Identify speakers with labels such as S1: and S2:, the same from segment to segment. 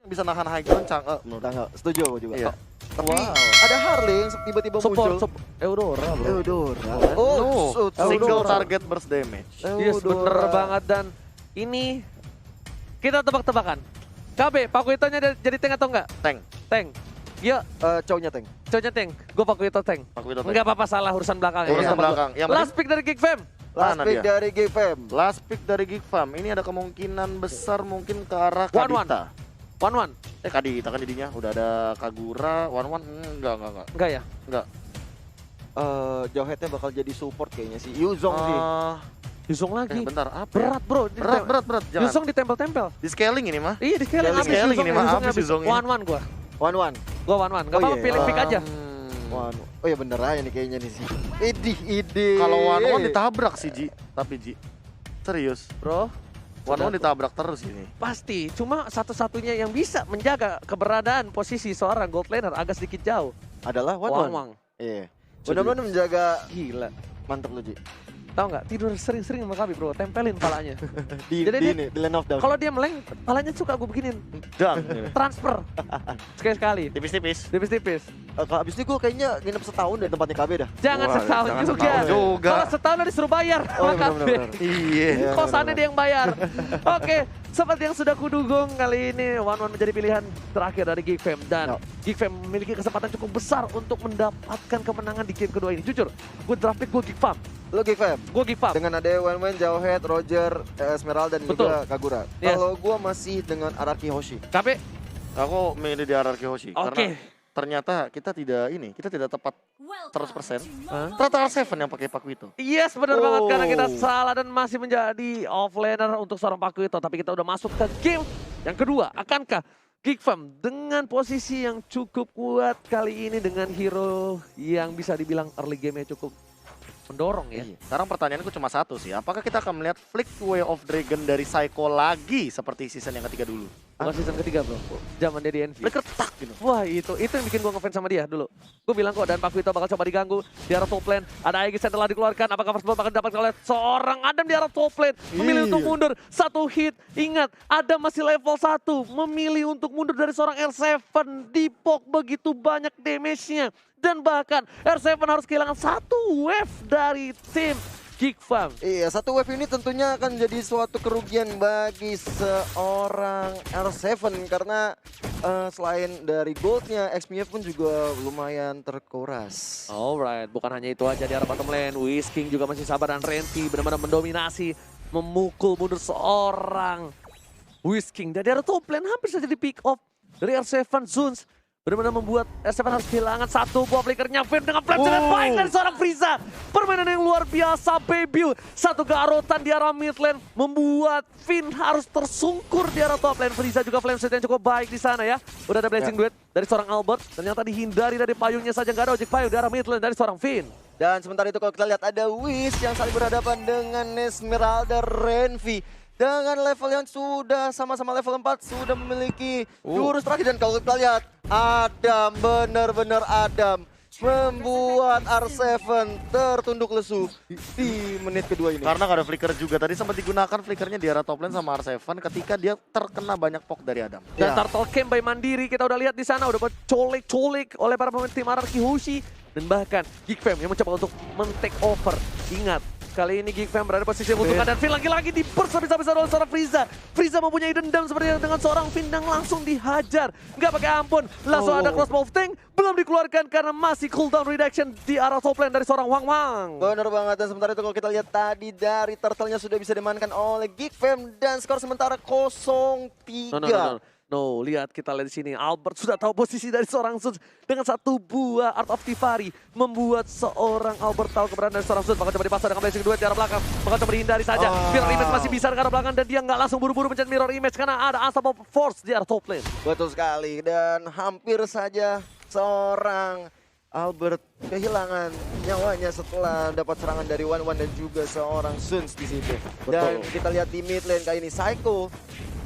S1: bisa nahan high ground Chang'e menurut
S2: Tanggal, setuju aku juga.
S1: Iya.
S2: Tapi ada Harley yang tiba-tiba muncul.
S3: Eudora bro.
S2: Eudora.
S1: no, single
S2: Eudora.
S1: target burst damage.
S3: Yes, bener banget. Dan ini kita tebak-tebakan. KB, Pakuitonya jadi tank atau enggak?
S1: Tank.
S3: Tank. Yuk,
S2: Cowoknya tank.
S3: cowoknya tank. Gue Pakuito tank.
S1: Pakuito tank.
S3: Enggak apa-apa, salah urusan belakang.
S1: Urusan
S3: Ya.
S1: belakang. Yang
S3: Last pick dari Geek Fam.
S2: Last
S1: Mana
S2: pick
S1: dia?
S2: dari GFM.
S1: Last pick dari Geek Farm. Ini ada kemungkinan besar mungkin ke arah
S3: 1-1.
S1: Kadita.
S3: 1-1.
S1: Kadita kan didinya. Udah ada Kagura, 1-1. Enggak.
S3: Enggak ya?
S1: Enggak.
S2: Jauheadnya bakal jadi support kayaknya sih. Yuzong sih.
S3: Yusong lagi.
S1: Bentar, apa? ya?
S3: Berat bro.
S1: Berat. Jangan.
S3: Yusong ditempel-tempel.
S1: Di scaling ini mah.
S3: Iya di scaling
S2: Scaling,
S3: habis.
S1: scaling ini mah,
S3: Yusong
S1: habis Yusong ini.
S3: 1-1 gua.
S2: 1-1.
S3: Gua 1-1. Gak
S2: Oh,
S3: apa-apa
S2: iya.
S3: pilih pick aja.
S2: Oh ya bener aja nih kayaknya nih sih. Ide.
S1: Kalau 1-1 ditabrak sih Ji. Tapi Ji. Serius.
S3: Bro,
S1: 1-1 ditabrak terus ini.
S3: pasti. Cuma satu-satunya yang bisa menjaga keberadaan posisi seorang gold laner agak sedikit jauh.
S2: Adalah 1-1.
S3: Wang.
S2: Iya. Benar-benar menjaga.
S3: Gila.
S2: Mantap lu, Ji.
S3: Tahu nggak? Tidur sering-sering sama kami bro. Tempelin palanya.
S2: Di
S3: Jadi
S2: di Land of Down.
S3: Kalau dia meleng, palanya suka gue beginin.
S1: Dang.
S3: Transfer. Sekali-sekali.
S1: Tipis-tipis.
S3: Tipis-tipis.
S2: Kalau abis ini gue kayaknya nginep setahun deh tempatnya KB dah.
S3: Jangan
S1: Wah,
S3: setahun
S1: jangan
S3: juga.
S1: setahun juga.
S3: Kalau setahun udah disuruh bayar.
S2: Oh,
S3: sama
S2: bener,
S3: KB.
S2: bener.
S1: Iya.
S2: Iya,
S3: Kosannya
S2: bener.
S3: dia yang bayar. Oke, seperti yang sudah kudugung kali ini 1-1 menjadi pilihan terakhir dari Geek Fam. Dan Geek Fam memiliki kesempatan cukup besar untuk mendapatkan kemenangan di game kedua ini. Jujur, gue draft pick gue Geek Fam.
S2: Lo GFM.
S3: Gue Geek Fam.
S2: Dengan ada Wen, Jauhead, Roger, Esmeralda dan
S3: Betul.
S2: juga Kagura.
S3: Yes.
S2: Kalau gue masih dengan Araki Hoshi.
S3: KB,
S1: Aku milih di Araki Hoshi.
S3: oke.
S1: Karena ternyata kita tidak tepat 100%. Ternyata R7 yang pakai Pakuito.
S3: Yes, benar banget
S2: Oh.
S3: karena kita salah dan masih menjadi offlaner untuk seorang Pakuito. Tapi kita udah masuk ke game yang kedua. Akankah Geek Fam dengan posisi yang cukup kuat kali ini dengan hero yang bisa dibilang early game-nya cukup mendorong ya?
S1: Iya. Sekarang pertanyaanku cuma satu sih. Apakah kita akan melihat Flick Way of Dragon dari Psycho lagi seperti season yang ketiga dulu?
S3: Bukan season ketiga bro, zaman dia di Envy.
S1: Flicker tak gitu.
S3: Wah itu yang bikin gue ngefans sama dia dulu. Gue bilang kok dan Pakuito bakal coba diganggu di arah top lane. Ada Aegis yang telah dikeluarkan, apakah first blood bakal didapatkan oleh seorang Adam di arah top lane. Memilih untuk mundur, satu hit. Ingat, Adam masih level 1. Memilih untuk mundur dari seorang R7. Dipok begitu banyak damage-nya. Dan bahkan R7 harus kehilangan satu wave dari tim Geek Fam.
S2: Iya, satu wave ini tentunya akan jadi suatu kerugian bagi seorang R7 karena selain dari goldnya, XP-nya pun juga lumayan terkuras.
S3: Alright, bukan hanya itu aja di arah bottom lane. Whisking juga masih sabar dan Renti benar-benar mendominasi. Memukul mundur seorang Whisking. Dan di arah top lane hampir saja di pick off dari R7 Zuns. Benar-benar membuat R7 harus kehilangan satu buah flickernya. Finn dengan flash dengan baik dari seorang Frieza. Permainan yang luar biasa, baby. Satu garotan di arah mid lane membuat Finn harus tersungkur di arah top lane. Frieza juga flame set yang cukup baik di sana ya. Udah ada blessing duet dari seorang Albert. Ternyata dihindari dari payungnya saja. Gak ada ojek payung di arah mid lane dari seorang Finn.
S2: Dan sementara itu kalau kita lihat ada Wiz yang saling berhadapan dengan Esmeralda Renvi. Dengan level yang sudah sama-sama level 4 sudah memiliki jurus terakhir. Dan kalau kita lihat Adam, benar-benar Adam membuat R7 tertunduk lesu di menit kedua ini.
S1: Karena gak ada flicker juga. Tadi sempat digunakan flickernya di arah top lane sama R7 ketika dia terkena banyak poke dari Adam.
S3: Dan
S2: Ya.
S3: Turtle Camp by Mandiri kita udah lihat di sana udah colek-colek oleh para pemain tim Araki Hoshi dan bahkan Geek Fam yang mencoba untuk men-take over. Ingat, kali ini Geek Fam berada di posisi yang membutuhkan dan Finn lagi-lagi di burst habis-habisan oleh seorang Frieza. Frieza mempunyai dendam seperti dengan seorang Finn yang langsung dihajar. Nggak pakai ampun, langsung ada crossbow of tank belum dikeluarkan karena masih cooldown reduction di arah top lane dari seorang Wang Wang.
S2: Benar banget, dan sementara itu kalau kita lihat tadi dari turtle-nya sudah bisa dimainkan oleh Geek Fam dan skor sementara 0-3.
S3: No, lihat kita lihat di sini. Albert sudah tahu posisi dari seorang Zuns dengan satu buah Art of Tivari membuat seorang Albert tahu keberadaan dari seorang Zuns. Bakal coba dipasang dengan blessing duet di arah belakang. Bakal coba dihindari saja. Mirror image masih bisa ke arah belakang dan dia nggak langsung buru-buru mencet mirror image karena ada Unstoppable Force di arah top lane.
S2: Betul sekali, dan hampir saja seorang Albert kehilangan nyawanya setelah dapat serangan dari Wan dan juga seorang Zuns di situ. Dan kita lihat di mid lane kali ini Psycho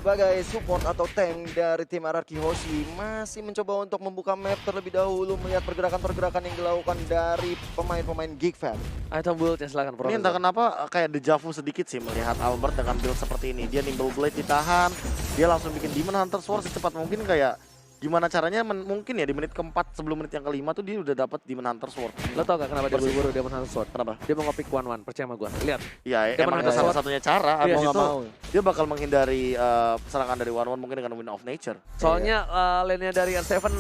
S2: sebagai support atau tank dari tim RRQ Hoshi masih mencoba untuk membuka map terlebih dahulu melihat pergerakan-pergerakan yang dilakukan dari pemain-pemain Geek Fam.
S3: Item build ya silakan
S1: Ini
S3: Profesor.
S1: entah kenapa kayak dejavu sedikit sih melihat Albert dengan build seperti ini. Dia Nimble Blade ditahan, dia langsung bikin Demon Hunter Sword secepat mungkin. Kayak gimana caranya mungkin ya di menit keempat sebelum menit yang kelima tuh dia udah dapat Demon Hunter Sword.
S3: Lo tau gak kenapa dia
S1: Bersih.
S3: buru-buru Demon Hunter Sword?
S1: Kenapa?
S3: Dia mau nge-pick 1-1, percaya sama gue. Lihat,
S1: Ya
S3: Dia
S1: emang
S3: menang
S1: itu salah
S3: Sword.
S1: satunya cara.
S3: Iya,
S1: Abis
S2: Mau nggak
S1: itu
S2: mau.
S1: dia bakal menghindari serangan dari One mungkin dengan Wind of Nature.
S3: soalnya lane-nya dari R7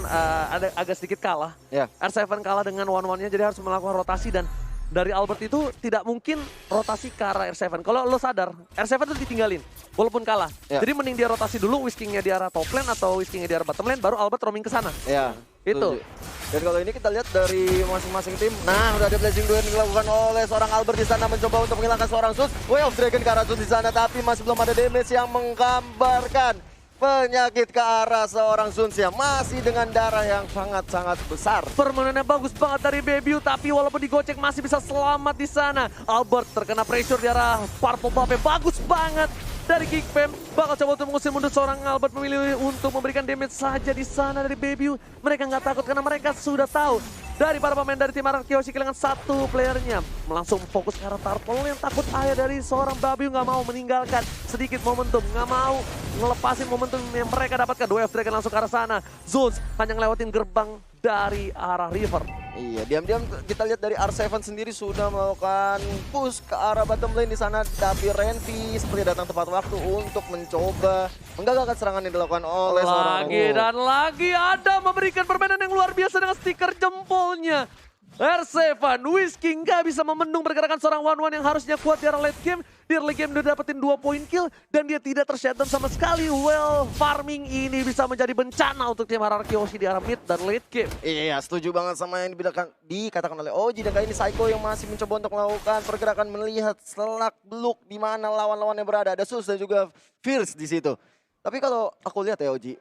S3: ada agak sedikit kalah.
S2: Ya.
S3: R7 kalah dengan 1-1-nya jadi harus melakukan rotasi dan dari Albert itu tidak mungkin rotasi ke arah R7. Kalau lo sadar, R7 tuh ditinggalin walaupun kalah.
S2: Ya.
S3: Jadi mending dia rotasi dulu, Whiskingnya di arah top lane atau Whiskingnya di arah bottom lane, baru Albert roaming ke sana.
S2: Ya,
S3: Itu.
S2: setuju. Dan kalau ini kita lihat dari masing-masing tim. Nah, udah ada blazing duel yang dilakukan oleh seorang Albert di sana mencoba untuk menghilangkan seorang Zeus. Way of Dragon ke arah Zeus di sana, tapi masih belum ada damage yang menggambarkan penyakit ke arah seorang Zeus yang masih dengan darah yang sangat-sangat besar.
S3: Permainannya bagus banget dari Bebiu, tapi walaupun digocek masih bisa selamat di sana. Albert terkena pressure di arah Purple Buff bagus banget dari Geek Fam. Bakal coba untuk mengusir mundur seorang Albert, memilih untuk memberikan damage saja di sana dari Bebiu. Mereka nggak takut karena mereka sudah tahu dari para pemain dari tim RRQ Hoshi kehilangan satu playernya. Langsung fokus ke arah Turtle yang takut ayah dari seorang Babiu, nggak mau meninggalkan sedikit momentum, nggak mau ngelepasin momentum yang mereka dapatkan. Dua Dragon langsung ke arah sana. Zones hanya ngelewatin gerbang dari arah River.
S2: Iya, diam-diam kita lihat dari R7 sendiri sudah melakukan push ke arah bottom lane di sana, tapi Renvi seperti datang tepat waktu untuk mencoba menggagalkan serangan yang dilakukan oleh seorang
S3: Lagi dan lagi ada memberikan permainan yang luar biasa dengan stiker jempolnya. R7, Whisking nggak bisa memendung pergerakan seorang One yang harusnya kuat di arah late game. Di early game dia dapetin 2 poin kill dan dia tidak tershutdown sama sekali. Well, farming ini bisa menjadi bencana untuk tim RRQ Hoshi di arah mid dan late game.
S2: Iya, setuju banget sama yang dikatakan oleh Oji. Dan kali ini Psycho yang masih mencoba untuk melakukan pergerakan melihat selak beluk di mana lawan-lawannya berada. Ada Sus dan juga Fierce di situ. Tapi kalau aku lihat ya Oji,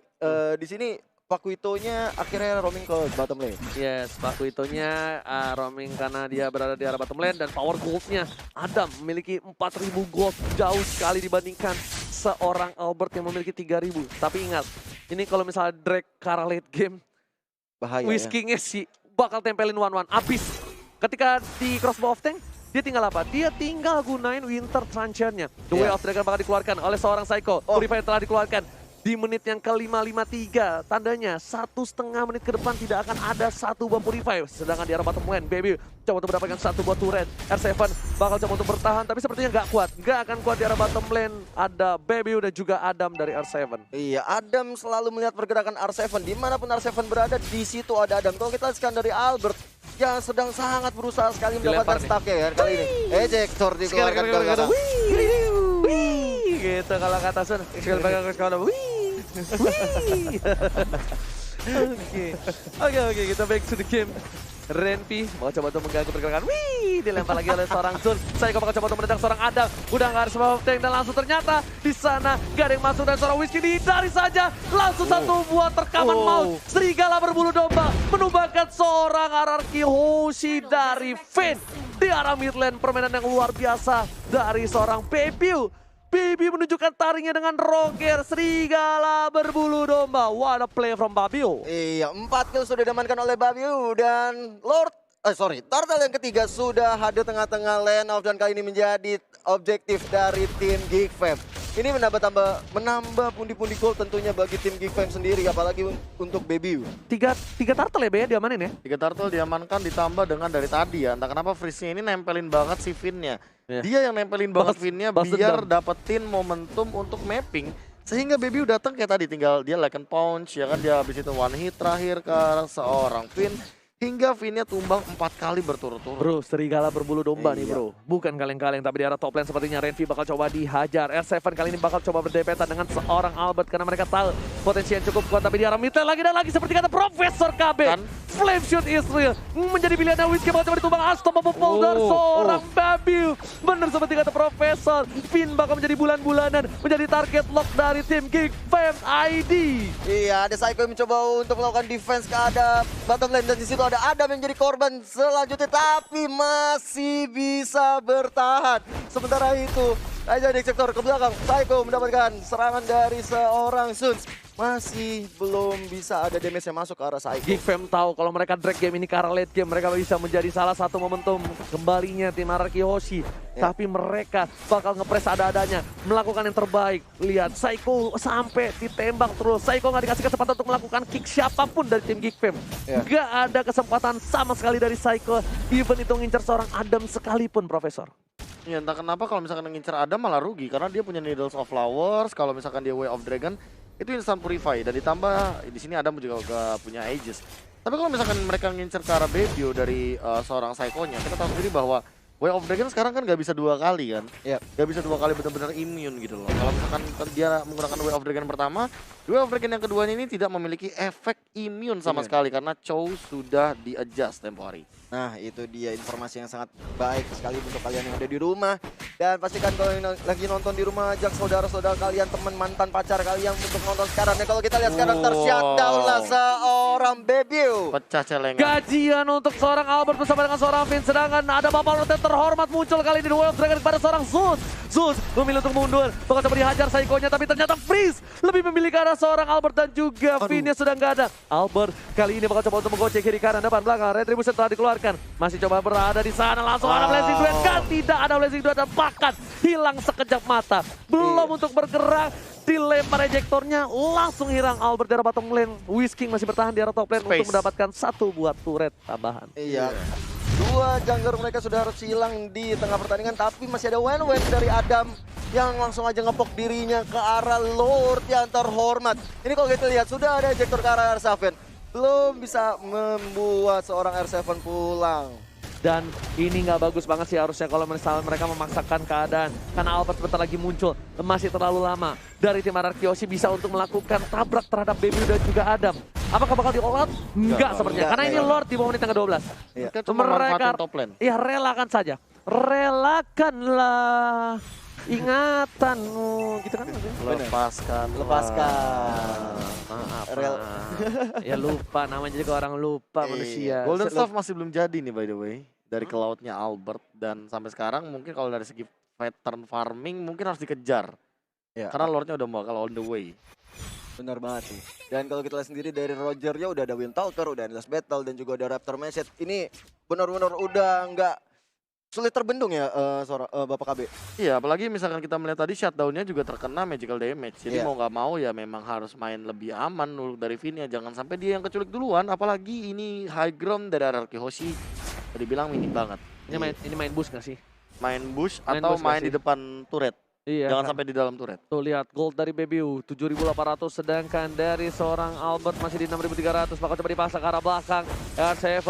S2: di sini Pakuitonya akhirnya roaming ke bottom lane.
S3: Yes, Pakuitonya roaming karena dia berada di arah bottom lane dan power goldnya Adam memiliki 4.000 gold, jauh sekali dibandingkan seorang Albert yang memiliki 3.000. Tapi ingat, ini kalau misalnya drag ke arah late game,
S2: Bahaya ya.
S3: Whiskingnya sih bakal tempelin One. Abis ketika di crossbow of tank, dia tinggal apa? Dia tinggal gunain Winter Truncheon-nya. The Way
S2: Iya.
S3: of Dragon bakal dikeluarkan oleh seorang Psycho.
S2: Oh.
S3: Purify telah dikeluarkan. Di menit yang ke-553, tandanya 1,5 menit ke depan tidak akan ada satu buah Purify. Sedangkan di arah bottom lane, Baby coba untuk mendapatkan satu buah turret. R7 bakal coba untuk bertahan, tapi sepertinya nggak kuat. Nggak akan kuat di arah bottom lane. Ada Baby dan juga Adam dari R7.
S2: Iya, Adam selalu melihat pergerakan R7. Dimanapun R7 berada, di situ ada Adam. Kalau kita lihat dari Albert, yang sedang sangat berusaha sekali mendapatkan
S3: Dilempar nih.
S2: stacknya ya kali ini. Ejector dikeluarkan ke belakang.
S3: Wih, gitu kalau kata Sun. Sekali pegang ke kanan, wih. Wih. Oke, kita back to the game. Renvi mau coba untuk mengganggu pergerakan. Wih, dilempar lagi oleh seorang Zun. Saya bakal coba untuk menendang seorang Adam. Udah nggak ada semua tank dan langsung ternyata di sana gak ada yang masuk dan seorang Whiskey dihindari saja. Langsung satu buah terkaman maut. Serigala berbulu domba menumbangkan seorang RRQ Hoshi dari Finn di arah mid lane. Permainan yang luar biasa dari seorang Bebiu. Baby menunjukkan taringnya dengan Roger, serigala berbulu domba. What a play from Babiu.
S2: Iya, 4 kill sudah diamankan oleh Babiu dan Turtle yang ketiga sudah hadir tengah-tengah lane off dan kali ini menjadi objektif dari tim Geek Fam. Ini menambah pundi-pundi gol tentunya bagi tim Geek Fam sendiri, apalagi untuk Babiu.
S3: Tiga turtle ya, Be, diamanin ya?
S1: 3 turtle diamankan ditambah dengan dari tadi ya. Entah kenapa Freeze-nya ini nempelin banget si Finn-nya.
S3: Iya.
S1: Dia yang nempelin banget Finn-nya
S3: balas
S1: biar
S3: dendam.
S1: dapetin momentum untuk mapping. Sehingga Baby datang kayak tadi, tinggal dia like and punch ya kan, dia habis itu one hit terakhir ke arah seorang Finn. Hingga Finn-nya tumbang 4 kali berturut-turut.
S3: Bro, serigala berbulu domba nih
S2: Iya.
S3: bro. Bukan kaleng-kaleng, tapi di arah top lane sepertinya Renvi bakal coba dihajar. R7 kali ini bakal coba berdepetan dengan seorang Albert karena mereka tahu potensi yang cukup kuat. Tapi di arah mid lane lagi dan lagi seperti kata Profesor KB.
S1: Kan?
S3: Flame Shoot Israel menjadi pilihannya Whiskey bakal coba ditumbang unstoppable dari seorang Babiu. Bener seperti kata Profesor. Finn bakal menjadi bulan-bulanan, menjadi target lock dari tim Geek Fam ID.
S2: Iya, ada Psycho yang mencoba untuk melakukan defense ke ada bottom lane dan di situ ada Adam yang jadi korban selanjutnya tapi masih bisa bertahan. Sementara itu Aja di sektor ke belakang. Psycho mendapatkan serangan dari seorang Suns. Masih belum bisa ada damage yang masuk ke arah Psycho.
S3: Geek Fam tahu kalau mereka drag game ini ke arah late game, mereka bisa menjadi salah satu momentum kembalinya tim Araki Hoshi. Tapi mereka bakal ngepres ada-adanya, melakukan yang terbaik. Lihat Psycho sampai ditembak terus. Psycho nggak dikasih kesempatan untuk melakukan kick siapapun dari tim Geek Fam. Nggak ada kesempatan sama sekali dari Psycho, even itu ngincer seorang Adam sekalipun, Profesor.
S1: Ya entah kenapa kalau misalkan ngincer Adam malah rugi karena dia punya Needles of Flowers. Kalau misalkan dia Way of Dragon itu instant purify dan ditambah di sini Adam juga gak punya Aegis. Tapi kalau misalkan mereka ngincer ke arah Bebio dari seorang Psycho-nya, kita tahu sendiri bahwa Way of Dragon sekarang kan gak bisa 2 kali kan. Gak bisa 2 kali benar-benar immune gitu loh. Kalau misalkan dia menggunakan Way of Dragon pertama, Way of Dragon yang keduanya ini tidak memiliki efek immune sama sekali karena Chow sudah di-adjust tempo hari.
S2: Nah, itu dia informasi yang sangat baik sekali untuk kalian yang ada di rumah. Dan pastikan kalau yang lagi nonton di rumah, ajak saudara-saudara kalian, teman, mantan, pacar kalian untuk nonton sekarang. Dan kalau kita lihat sekarang ter-shutdown lah seorang Bebio.
S1: Pecah celengan.
S3: Gajian untuk seorang Albert bersama dengan seorang Vin. Sedangkan ada Bapak Rotet terhormat muncul kali ini di Way of Dragon kepada seorang Zeus. Zeus memilih untuk mundur. Bakal coba dihajar Psycho-nya, tapi ternyata Freeze lebih memilih ke arah seorang Albert dan juga Vin-nya sudah nggak ada. Albert kali ini bakal coba untuk menggocek kiri kanan depan belakang. Retribution telah dikeluarkan. Masih coba berada di sana, langsung ada Blazing Duet. Kan tidak ada Blazing Duet dan bahkan hilang sekejap mata. Belum untuk bergerak, dilempar ejektornya, langsung hilang Albert di arah bottom lane. Whisking masih bertahan di arah top lane untuk mendapatkan 1 buah turret tambahan.
S2: Iya. 2 jungler mereka sudah harus hilang di tengah pertandingan, tapi masih ada Wen dari Adam yang langsung aja ngepok dirinya ke arah Lord yang terhormat. Ini kalau kita lihat sudah ada ejektor ke arah R7. Belum bisa membuat seorang R7 pulang.
S3: Dan ini nggak bagus banget sih harusnya kalau misalnya mereka memaksakan keadaan. Karena Albert sebentar lagi muncul, masih terlalu lama. Dari tim Araki Hoshi bisa untuk melakukan tabrak terhadap Baby dan juga Adam. Apakah bakal di-all out? Enggak sepertinya, karena ini Lord di bawah menit tengah 12.
S1: Mereka cuma manfaatin top lane.
S3: Ya relakan saja. Relakanlah ingatanmu, gitu kan?
S1: Lepaskan.
S3: Maaf. Ya lupa, namanya juga orang lupa manusia.
S1: Golden Staff masih belum jadi nih by the way. Dari ke lautnya Albert. Dan sampai sekarang mungkin kalau dari segi pattern farming mungkin harus dikejar. Karena Lordnya udah bakal on the way.
S2: Benar banget sih. Dan kalau kita lihat sendiri dari Roger-nya udah ada Windtalker, udah Endless Battle, dan juga ada Raptor Message. Ini benar-benar udah nggak sulit terbendung ya Bapak KB.
S1: Iya, apalagi misalkan kita melihat tadi shutdown-nya juga terkena magical damage. Jadi mau nggak mau ya memang harus main lebih aman dulu dari Vin-nya. Jangan sampai dia yang keculik duluan. Apalagi ini high ground dari Araki Hoshi. Tadi bilang minim banget.
S3: Ini main boost nggak sih?
S1: Main bush atau main di depan turret.
S3: Iya,
S1: jangan sampai di dalam turret.
S3: Tuh lihat gold dari Bebiu 7.800, sedangkan dari seorang Albert masih di 6.300. Bakal coba dipaksa ke arah belakang. R7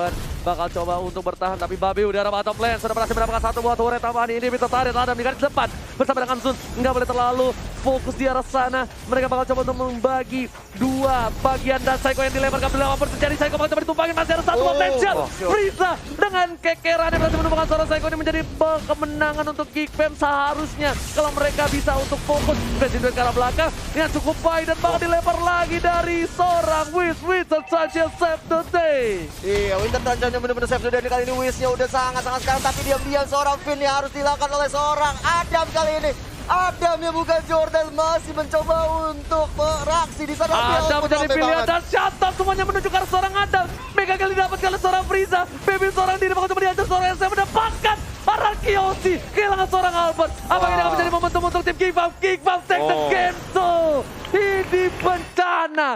S3: bakal coba untuk bertahan, tapi Babiu di arah bottom lane sudah berhasil mendapatkan 1 buah turret tambahan. Ini Victor Tarik Adam di garis depan bersama dengan Sun. Nggak boleh terlalu fokus di arah sana. Mereka bakal coba untuk membagi 2 bagian dan Psycho yang dilempar ke belakang. Terjadi Psycho bakal coba ditumpangin, masih ada 1 potential. Frieza dengan kekerannya berhasil menumpangkan seorang Psycho ini menjadi kemenangan untuk Geek Fam. Seharusnya kalau mereka bisa untuk fokus Resident ke arah belakang, yang cukup baik dan bakal dilempar lagi dari seorang Wizard saja save the day.
S2: Iya, Winter Dungeon-nya benar-benar save the day kali ini. Wiz-nya udah sangat-sangat sekarang, tapi diam-diam seorang Finn yang harus dilakukan oleh seorang Adam kali ini. Adam yang bukan Jordan masih mencoba untuk beraksi di sana.
S3: Adam menjadi pilihan dan shutdown semuanya menuju ke arah seorang Adam. Mega kali dapat oleh seorang Frieza. Baby seorang diri bakal coba dihajar seorang yang saya mendapatkan Araki Hoshi kehilangan seorang Albert. Apa ini akan menjadi momentum untuk tim Geek Fam? Geek Fam take the game tuh. Ini bencana.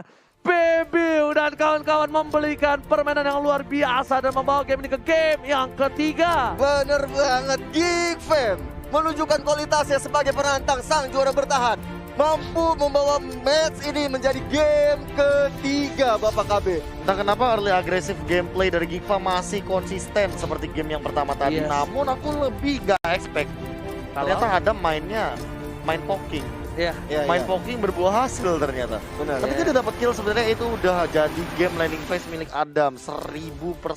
S3: Baby dan kawan-kawan membelikan permainan yang luar biasa dan membawa game ini ke game yang ketiga.
S2: Bener banget, Geek Fam menunjukkan kualitasnya sebagai penantang sang juara bertahan. Mampu membawa match ini menjadi game ketiga, Bapak KB.
S1: Entah kenapa early aggressive gameplay dari Geek Fam masih konsisten seperti game yang pertama tadi.
S3: Yes.
S1: Namun aku lebih gak expect. Ternyata Adam main poking.
S3: Iya.
S1: Main poking berbuah hasil ternyata.
S2: Benar.
S1: Tapi dia dapat kill sebenarnya itu udah jadi game landing phase milik Adam 1000%.